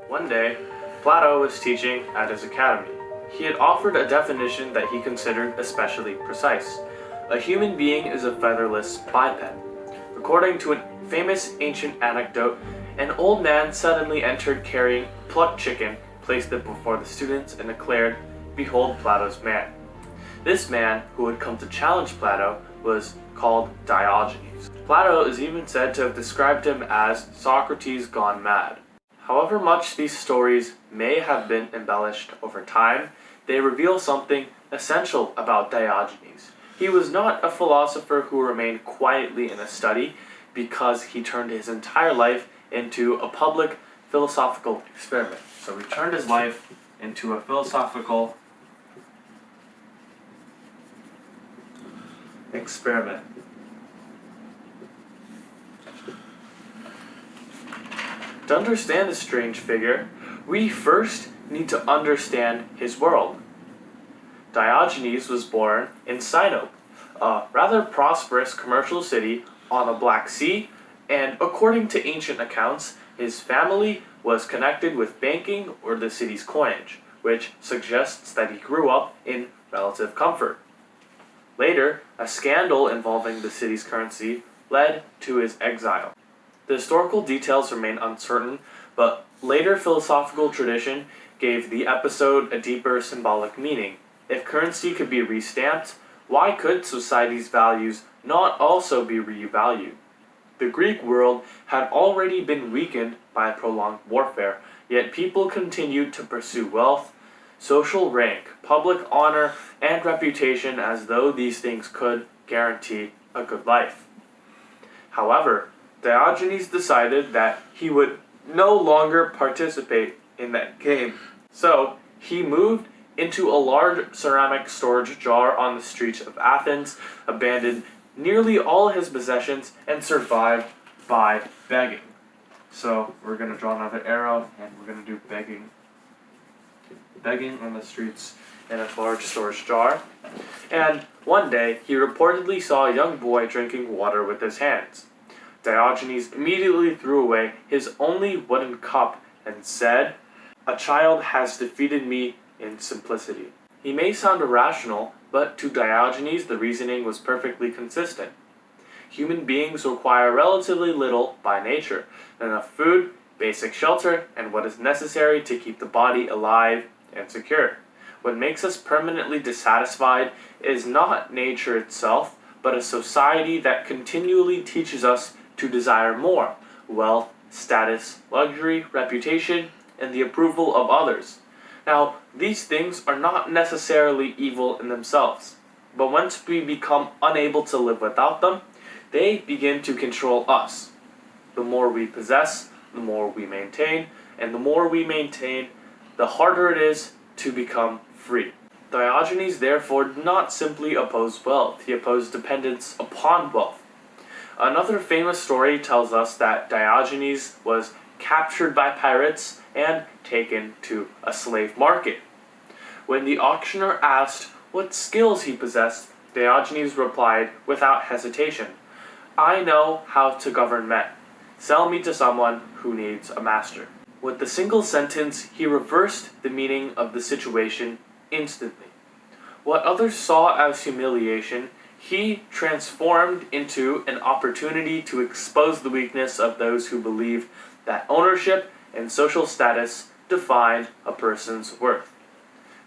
One day, Plato was teaching at his academy. He had offered a definition that he considered especially precise. A human being is a featherless biped. According to a famous ancient anecdote, an old man suddenly entered carrying plucked chicken, placed it before the students, and declared, "Behold Plato's man." This man, who had come to challenge Plato, was called Diogenes. Plato is even said to have described him as Socrates gone mad. However much these stories may have been embellished over time, they reveal something essential about Diogenes. He was not a philosopher who remained quietly in a study because he turned his entire life into a public philosophical experiment. So he turned his life into a philosophical experiment. To understand this strange figure, we first need to understand his world. Diogenes was born in Cynicism, a rather prosperous commercial city on the Black Sea, and according to ancient accounts, his family was connected with banking or the city's coinage, which suggests that he grew up in relative comfort. Later, a scandal involving the city's currency led to his exile. The historical details remain uncertain, but later philosophical tradition gave the episode a deeper symbolic meaning. If currency could be restamped, why could society's values not also be revalued? The Greek world had already been weakened by prolonged warfare, yet people continued to pursue wealth, social rank, public honor, and reputation as though these things could guarantee a good life. However, Diogenes decided that he would no longer participate in that game. So, he moved into a large ceramic storage jar on the streets of Athens, abandoned nearly all his possessions, and survived by begging. So, we're going to draw another arrow, and we're going to do begging. Begging on the streets in a large storage jar. And one day, he reportedly saw a young boy drinking water with his hands. Diogenes immediately threw away his only wooden cup and said, "A child has defeated me in simplicity." He may sound irrational, but to Diogenes the reasoning was perfectly consistent. Human beings require relatively little by nature: enough food, basic shelter, and what is necessary to keep the body alive and secure. What makes us permanently dissatisfied is not nature itself, but a society that continually teaches us to desire more: wealth, status, luxury, reputation, and the approval of others. Now, these things are not necessarily evil in themselves, but once we become unable to live without them, they begin to control us. The more we possess, the more we maintain, and the more we maintain, the harder it is to become free. Diogenes therefore did not simply oppose wealth, he opposed dependence upon wealth. Another famous story tells us that Diogenes was captured by pirates and taken to a slave market. When the auctioneer asked what skills he possessed, Diogenes replied without hesitation, "I know how to govern men. Sell me to someone who needs a master." With the single sentence, he reversed the meaning of the situation instantly. What others saw as humiliation, he transformed into an opportunity to expose the weakness of those who believe that ownership and social status define a person's worth.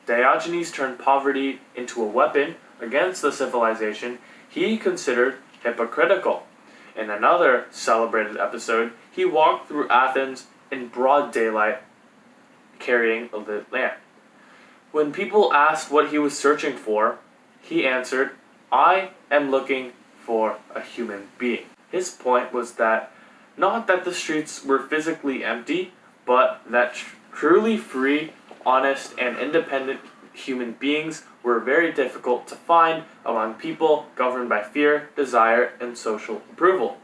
Diogenes turned poverty into a weapon against the civilization he considered hypocritical. In another celebrated episode, he walked through Athens in broad daylight, carrying a lit lamp. When people asked what he was searching for, he answered, "I am looking for a human being." His point was that not that the streets were physically empty, but that truly free, honest, and independent human beings were very difficult to find among people governed by fear, desire, and social approval.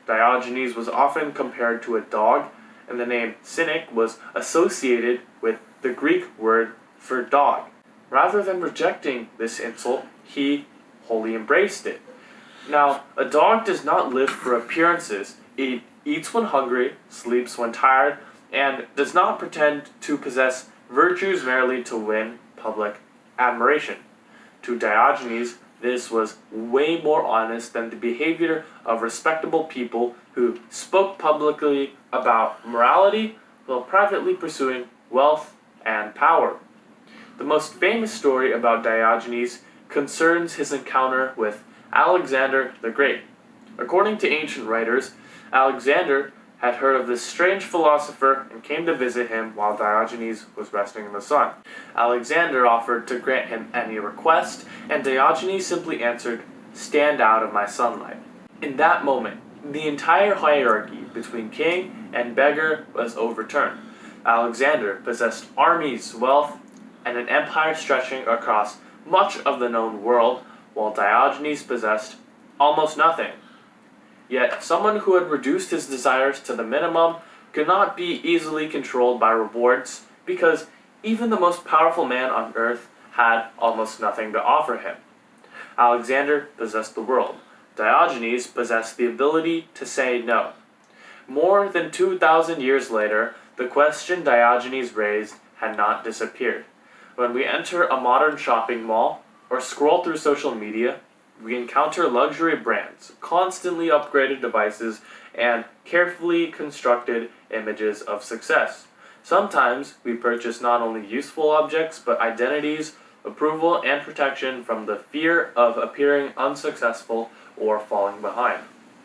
Diogenes was often compared to a dog, and the name cynic was associated with the Greek word for dog. Rather than rejecting this insult, he wholly embraced it. Now, a dog does not live for appearances. It eats when hungry, sleeps when tired, and does not pretend to possess virtues merely to win public admiration. To Diogenes, this was way more honest than the behavior of respectable people who spoke publicly about morality while privately pursuing wealth and power. The most famous story about Diogenes concerns his encounter with Alexander the Great. According to ancient writers, Alexander had heard of this strange philosopher and came to visit him while Diogenes was resting in the sun. Alexander offered to grant him any request, and Diogenes simply answered, "Stand out of my sunlight." In that moment, the entire hierarchy between king and beggar was overturned. Alexander possessed armies, wealth, and an empire stretching across much of the known world, while Diogenes possessed almost nothing. Yet someone who had reduced his desires to the minimum could not be easily controlled by rewards, because even the most powerful man on earth had almost nothing to offer him. Alexander possessed the world. Diogenes possessed the ability to say no. More than 2,000 years later, the question Diogenes raised had not disappeared. When we enter a modern shopping mall or scroll through social media, we encounter luxury brands, constantly upgraded devices, and carefully constructed images of success. Sometimes we purchase not only useful objects, but identities, approval, and protection from the fear of appearing unsuccessful or falling behind.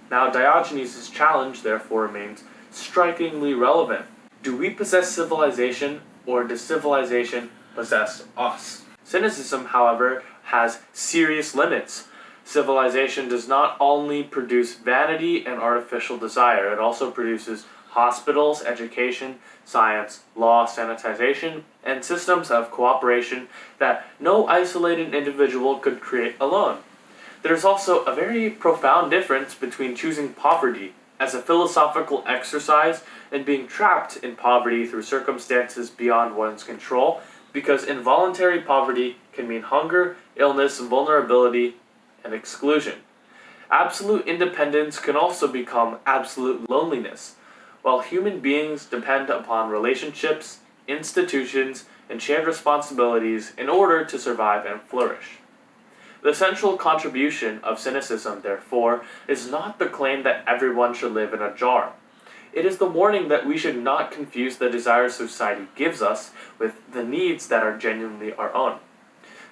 Now, Diogenes' challenge therefore remains strikingly relevant. Do we possess civilization, or does civilization possess us? Cynicism, however, has serious limits. Civilization does not only produce vanity and artificial desire, it also produces hospitals, education, science, law, sanitization, and systems of cooperation that no isolated individual could create alone. There is also a very profound difference between choosing poverty as a philosophical exercise and being trapped in poverty through circumstances beyond one's control, because involuntary poverty can mean hunger, illness, vulnerability, and exclusion. Absolute independence can also become absolute loneliness. While human beings depend upon relationships, institutions, and shared responsibilities in order to survive and flourish. The central contribution of cynicism, therefore, is not the claim that everyone should live in a jar. It is the warning that we should not confuse the desires society gives us with the needs that are genuinely our own.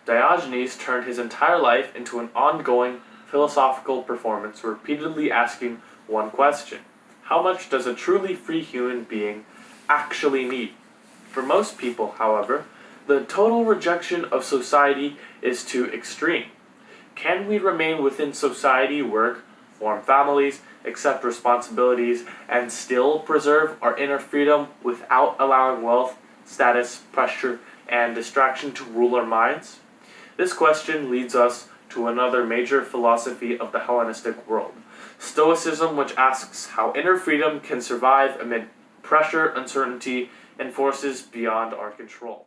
Diogenes turned his entire life into an ongoing philosophical performance, repeatedly asking one question: how much does a truly free human being actually need? For most people, however, the total rejection of society is too extreme. Can we remain within society, work, form families, accept responsibilities, and still preserve our inner freedom without allowing wealth, status, pressure, and distraction to rule our minds? This question leads us to another major philosophy of the Hellenistic world, Stoicism, which asks how inner freedom can survive amid pressure, uncertainty, and forces beyond our control.